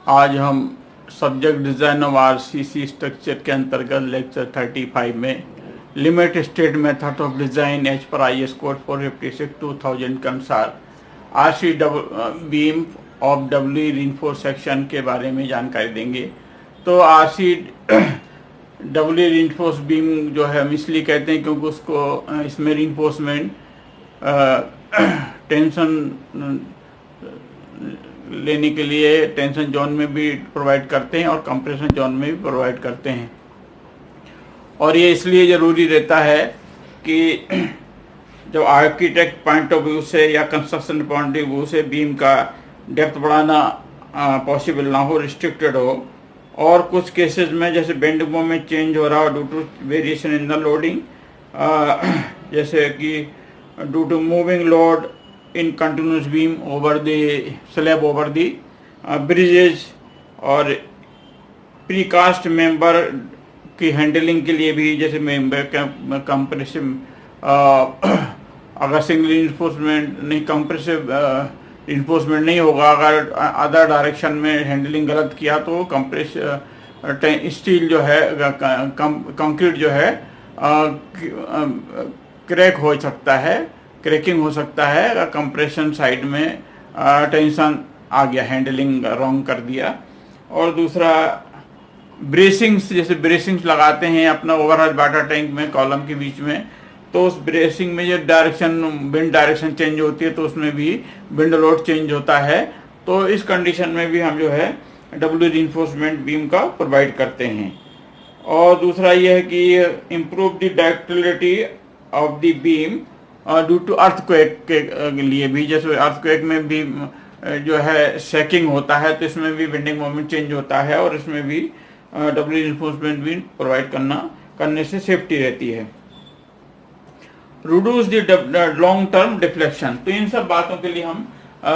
आज हम subject design of RCC structure के अंतर्गत लेक्चर 35 में limit state method of design as per I S code 456/2000 के अनुसार RC beam of doubly reinforce section के बारे में जानकारी देंगे। तो आरसी डब्ल्यू रिइंफोर्स बीम जो है हम इसलिए कहते हैं क्योंकि उसको इसमें रिइंफोर्समेंट टेंशन लेने के लिए टेंशन जोन में भी प्रोवाइड करते हैं और कंप्रेशन जोन में भी प्रोवाइड करते हैं। और ये इसलिए ज़रूरी रहता है कि जब आर्किटेक्ट पॉइंट ऑफ व्यू से या कंस्ट्रक्शन पॉइंट ऑफ व्यू से बीम का डेप्थ बढ़ाना पॉसिबल ना हो, रिस्ट्रिक्टेड हो, और कुछ केसेस में जैसे बेंड मोमेंट चेंज हो रहा हो due to variation in the loading, जैसे कि due to moving load in continuous beam over the slab over the bridges, और प्रीकास्ट मेंबर की हैंडलिंग के लिए भी, जैसे मेंबर कंप्रेसिव अगर सिंगल इन्फोर्समेंट नहीं, कंप्रेसिव इन्फोर्समेंट नहीं होगा, अगर अदर डायरेक्शन में हैंडलिंग गलत किया तो कंप्रेस स्टील जो है, कंक्रीट जो है क्रैक हो सकता है, क्रैकिंग हो सकता है अगर कंप्रेशन साइड में टेंशन आ गया, हैंडलिंग रॉन्ग कर दिया। और दूसरा ब्रेसिंग्स, जैसे ब्रेसिंग्स लगाते हैं अपना ओवरहेड वाटर टैंक में कॉलम के बीच में, तो उस ब्रेसिंग में जो डायरेक्शन विंड डायरेक्शन चेंज होती है तो उसमें भी विंड लोड चेंज होता है। तो इस कंडीशन में भी हम जो है डब्ल्यू रिइंफोर्समेंट बीम का प्रोवाइड करते हैं। और दूसरा यह है कि improve the ductility of the beam due to earthquake के लिए भी, जैसे अर्थक्वेक में भी जो है शेकिंग होता है तो इसमें भी बेंडिंग मोमेंट चेंज होता है, और इसमें भी डब्ल्यू रिइंफोर्समेंट भी प्रोवाइड करने से सेफ्टी रहती है। Reduce the long term deflection, तो इन सब बातों के लिए हम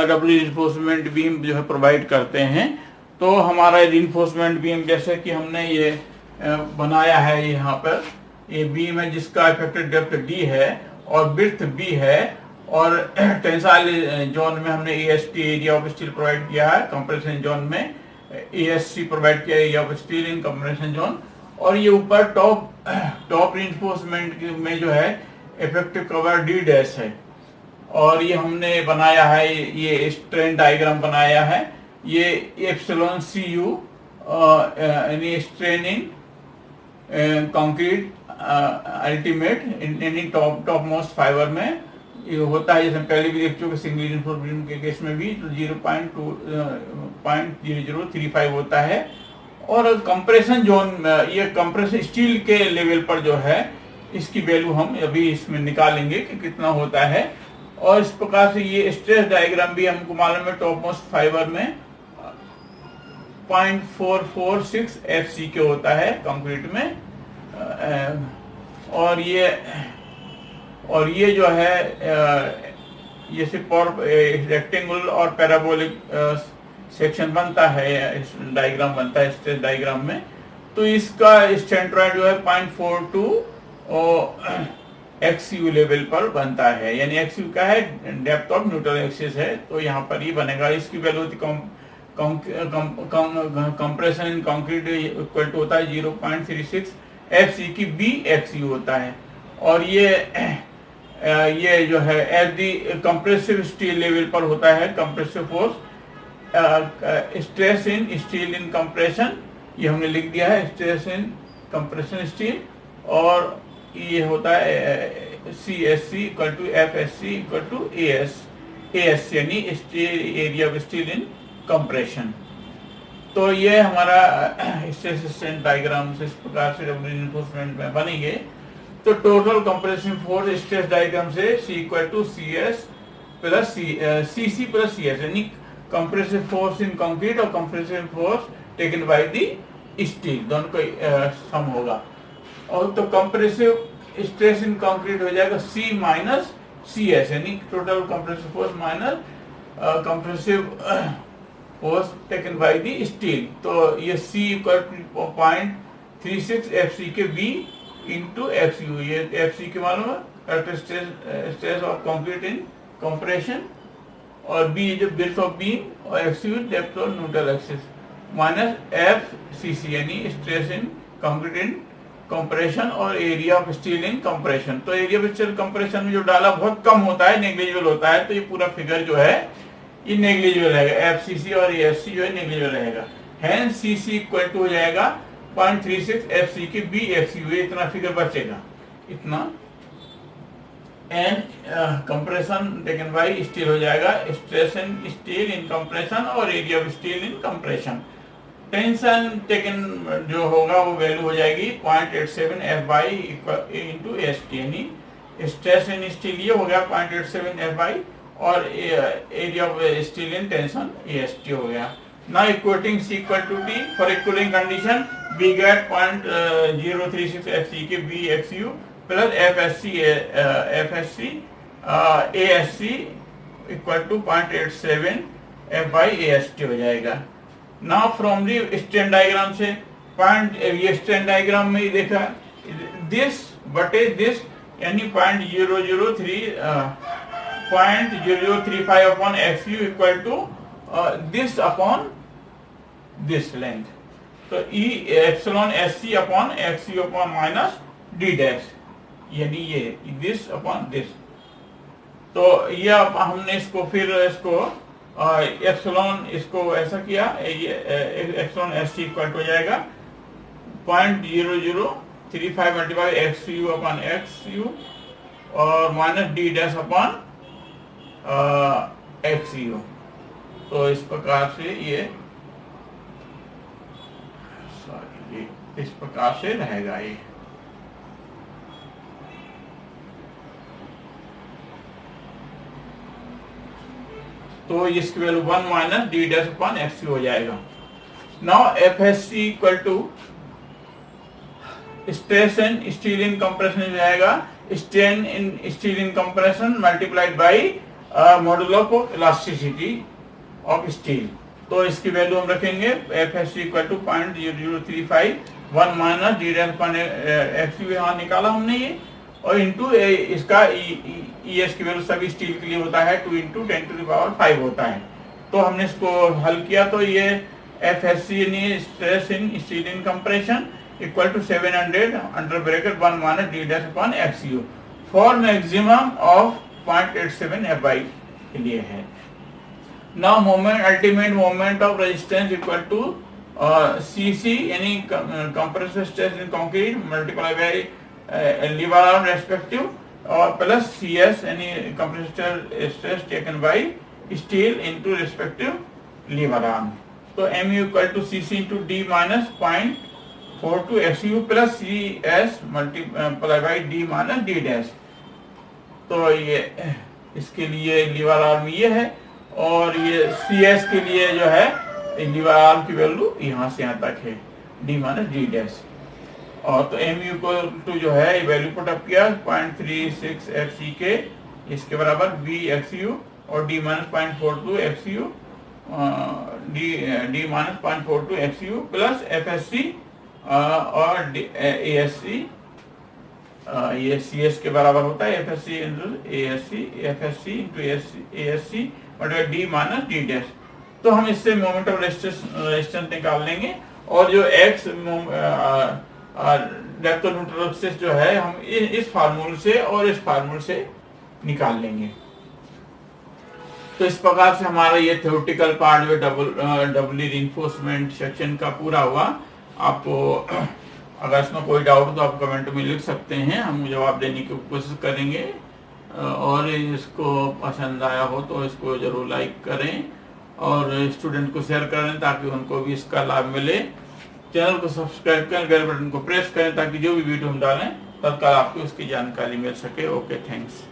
डब्ल्यू रिइंफोर्समेंट बीम जो है प्रोवाइड करते हैं। तो हमारा रिइंफोर्समेंट बीम, जैसे कि हमने ये बनाया है, यहाँ पर ये बीम है जिसका इफेक्टेड डेप्थ डी है और विड्थ बी है, और टेंसाइल जोन में हमने EST area of steel provide किया है, कंप्रेशन जोन में ESC प्रोवाइड किया area of steel in compression zone. और ये ऊपर टॉप रिइंफोर्समेंट में जो है इफेक्टिव कवर D डैश है, और ये हमने बनाया है, ये स्ट्रेन डायग्राम बनाया है, ये एप्सिलॉन CU यानी strain in concrete ultimate in top most fibre में ये होता है, जैसे पहले भी देख चुके सिंगल रिइंफोर्स्ड बीम के केस में भी, तो 0.0035 होता है। और कंप्रेशन जोन में ये कंप्रेशन स्टील के लेवल पर जो है इसकी वैल्यू हम अभी इसमें निकालेंगे कि कितना होता है। और इस प्रकार से ये स्ट्रेस डायग्राम भी हमको मालूम है, टॉप मोस्ट फाइबर में 0.446 FC के होता है कंक्रीट में, और ये जो है जैसे रेक्टेंगुलर और पैराबोलिक सेक्शन बनता है, डायग्राम बनता है स्ट्रेस डायग्राम में, तो इसका स्टैंडर्ड जो है 0.42 XU लेवल पर बनता है, यानी XU का है डेप्थ ऑफ न्यूट्रल एक्सिस है, तो यहाँ पर ये बनेगा। इसकी value compression in concrete equal to होता है 0.36 FC की BXU होता है। और ये जो है at the compressive steel level पर होता है compressive force, stress in steel in compression, ये हमने लिख दिया है स्ट्रेस इन कंप्रेशन स्टील, और ये होता है CSC equal to FSC equal to AS यानी steel area of steel in compression. तो ये हमारा स्ट्रेस स्ट्रेन डायग्राम इस प्रकार से डब्ल्यू रिइंफोर्समेंट में बनेंगे। तो total compressive force stress diagram से C equal to CS plus CC plus CS, यानी कंप्रेसिव फोर्स इन कंक्रीट और compressive force taken by the steel, दोनों का सम होगा। और तो कंप्रेसिव स्ट्रेस इन कंक्रीट हो जाएगा C माइनस CS, यानी total compressive force minus compressive force taken by the steel. तो ये C इक्वल टू 0.36 FC के B इंटू XU, ये FC के मालूम है, stress of concrete in compression, और B जो विड्थ ऑफ बीम, और XU depth of neutral axis. Minus FCC यानी stress in concrete in compression और area of steel in compression. तो एरिया ऑफ स्टील कंप्रेशन में जो डाला बहुत कम होता है, नेग्लिजिबल होता है, तो ये पूरा फिगर जो है ये नेग्लिजिबल रहेगा। FCC और AFC जो है नेग्लिजिबल रहेगा। हेंस CC इक्वल टू हो जाएगा 0.36 FC की BFCU, इतना फिगर बचेगा इतना। And compression taken by steel हो जाएगा stress in steel in compression और area of steel in compression. Tension taken जो होगा वो वैल्यू हो जाएगी 0.87 F इंटू ST, यानी स्ट्रेस इन स्टील ये हो गया 0.87 F और area of steel in tension AST हो गया। Now equating C equal to T for equaling condition we get 0.036 FC के BFCU plus FSC ASC equal to 0.87 F by AST हो जाएगा। Now from the strain diagram से ये strain diagram में देखा this बटे this यानी 0.035 upon FU equal to this upon this length, तो E epsilon SC upon FCU upon minus D dash, यानी ये this अपॉन this। तो ये अब हमने इसको फिर इसको एप्सिलॉन इसको ऐसा किया, ये एप्सिलॉन SC इक्वल हो जाएगा 0.0035 मल्टीप्लाई FCU अपॉन XU और minus D dash upon XU। तो इस प्रकार से ये इस प्रकार से रहेगा ये। तो इसकी value 1 minus D dash upon FC हो जाएगा। Now FSC equal to stress in steel in compression हो जाएगा strain in steel in compression multiplied by modulus of elasticity of steel. तो इसकी वैल्यू हम रखेंगे FSC equal to 0.0035 1 minus D dash upon FCU यहाँ निकाला हमने ये, और इंटू इसका ES की वैल्यू सभी स्टील के लिए होता है 2 इंटू 10⁵ होता है। तो हमने इसको हल किया तो ये FSC यानी stress in steel in compression equal to 700 under bracket 1 minus D dash upon FCU for maximum of 0.87 F के लिए है। Now moment ultimate moment of resistance equal to CC यानी compressive stress in concrete multiply by lever arm respective और plus CS यानी compressive stress taken by steel into respective lever arm। तो MU equal to CC into D minus 0.42 FCU plus CS multiply by D minus D dash। तो ये इसके लिए liver arm ये है और ये CS के लिए जो है लीवर आर्म की वैल्यू यहाँ से यहाँ तक है D माइनस D डैश। और तो MU को टू जो है वैल्यू पुट अप किया 0.36 FC के इसके बराबर BFCU और D minus 0.42 FCU D minus 0.42 FCU plus FSC और ASC ये CS के बराबर होता है FSC into ASC FSC into ASC मतलब D माइनस D डैश। तो हम इससे मोमेंट ऑफ रेजिस्टेंस निकाल लेंगे और जो X depth of neutral axis जो है हम इस फार्मूले से और इस फार्मूले से निकाल लेंगे। तो इस प्रकार से हमारा ये थ्योरेटिकल पार्ट जो डबली रिइंफोर्समेंट सेक्शन का पूरा हुआ। आपको अगर इसमें कोई डाउट हो तो आप कमेंट में लिख सकते हैं, हम जवाब देने की कोशिश करेंगे। और इसको पसंद आया हो तो इसको जरूर लाइक करें और स्टूडेंट को शेयर करें ताकि उनको भी इसका लाभ मिले। चैनल को सब्सक्राइब करें, बेल बटन को प्रेस करें ताकि जो भी वीडियो हम डालें तत्काल आपको उसकी जानकारी मिल सके। Okay, thanks.